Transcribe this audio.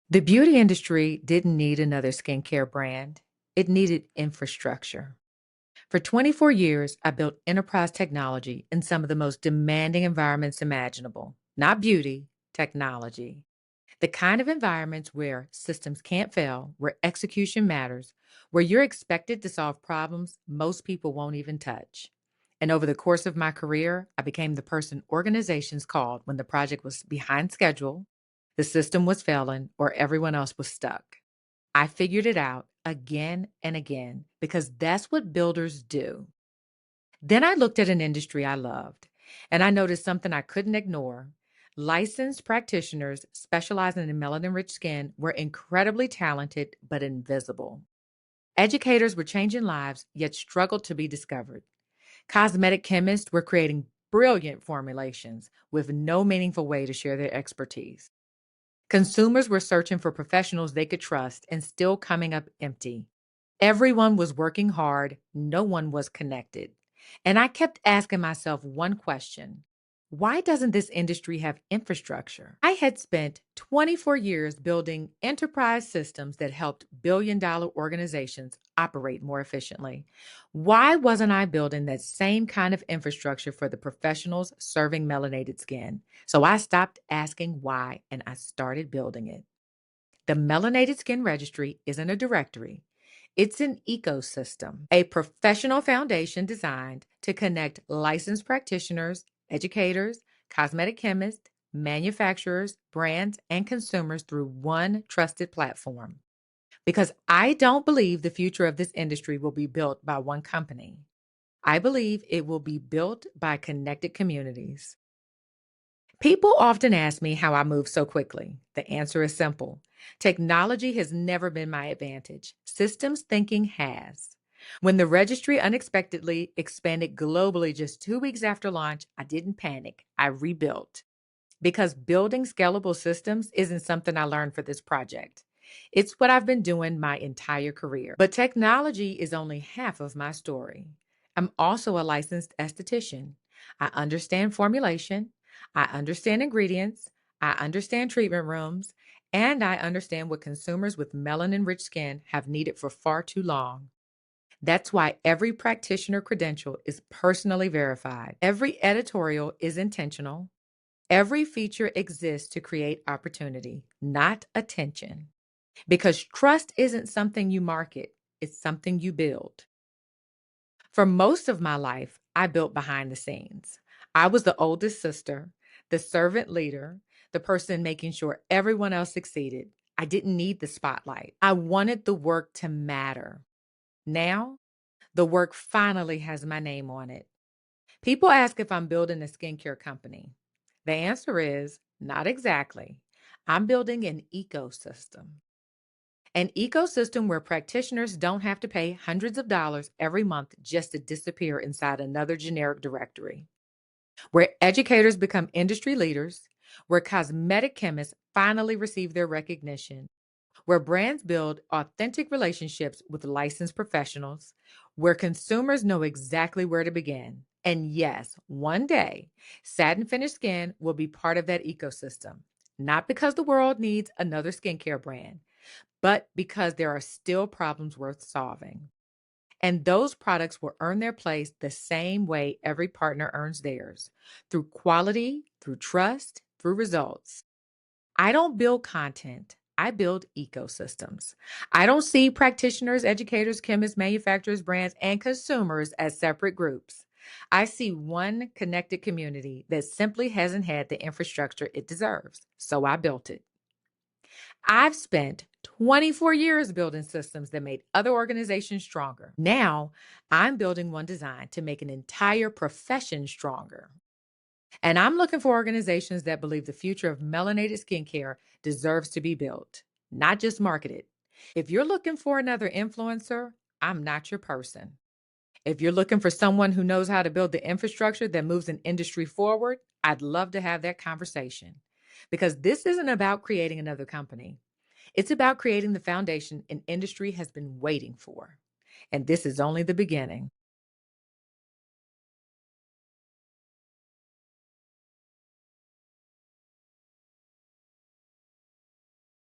The beauty industry didn't need another skincare brand. It needed infrastructure. For 24 years, I built enterprise technology in some of the most demanding environments imaginable. Not beauty, technology. The kind of environments where systems can't fail, where execution matters, where you're expected to solve problems most people won't even touch. And over the course of my career, I became the person organizations called when the project was behind schedule, the system was failing, or everyone else was stuck. I figured it out again and again because that's what builders do. Then I looked at an industry I loved, and I noticed something I couldn't ignore. Licensed practitioners specializing in melanin rich skin were incredibly talented but invisible. Educators were changing lives yet struggled to be discovered. Cosmetic chemists were creating brilliant formulations with no meaningful way to share their expertise. Consumers were searching for professionals they could trust and still coming up empty. Everyone was working hard, no one was connected. And I kept asking myself one question: why doesn't this industry have infrastructure? I had spent 24 years building enterprise systems that helped billion-dollar organizations operate more efficiently. Why wasn't I building that same kind of infrastructure for the professionals serving melanated skin? So I stopped asking why and I started building it. The Melanated Skin Registry isn't a directory. It's an ecosystem, a professional foundation designed to connect licensed practitioners, educators, cosmetic chemists, manufacturers, brands, and consumers through one trusted platform. Because I don't believe the future of this industry will be built by one company. I believe it will be built by connected communities. People often ask me how I move so quickly. The answer is simple. Technology has never been my advantage. Systems thinking has. When the registry unexpectedly expanded globally just 2 weeks after launch, I didn't panic. I rebuilt. Because building scalable systems isn't something I learned for this project. It's what I've been doing my entire career. But technology is only half of my story. I'm also a licensed esthetician. I understand formulation, I understand ingredients, I understand treatment rooms, and I understand what consumers with melanin rich skin have needed for far too long. That's why every practitioner credential is personally verified. Every editorial is intentional. Every feature exists to create opportunity, not attention. Because trust isn't something you market, it's something you build. For most of my life, I built behind the scenes. I was the oldest sister, the servant leader, the person making sure everyone else succeeded. I didn't need the spotlight. I wanted the work to matter. Now, the work finally has my name on it. People ask if I'm building a skincare company. The answer is not exactly. I'm building an ecosystem where practitioners don't have to pay hundreds of dollars every month just to disappear inside another generic directory, where educators become industry leaders, where cosmetic chemists finally receive their recognition, where brands build authentic relationships with licensed professionals, where consumers know exactly where to begin. And yes, one day, satin finished skin will be part of that ecosystem, not because the world needs another skincare brand, but because there are still problems worth solving. And those products will earn their place the same way every partner earns theirs, through quality, through trust, through results. I don't build content. I build ecosystems. I don't see practitioners, educators, chemists, manufacturers, brands, and consumers as separate groups. I see one connected community that simply hasn't had the infrastructure it deserves. So I built it. I've spent 24 years building systems that made other organizations stronger. Now I'm building one designed to make an entire profession stronger. And I'm looking for organizations that believe the future of melanated skincare deserves to be built, not just marketed. If you're looking for another influencer, I'm not your person. If you're looking for someone who knows how to build the infrastructure that moves an industry forward, I'd love to have that conversation. Because this isn't about creating another company. It's about creating the foundation an industry has been waiting for. And this is only the beginning.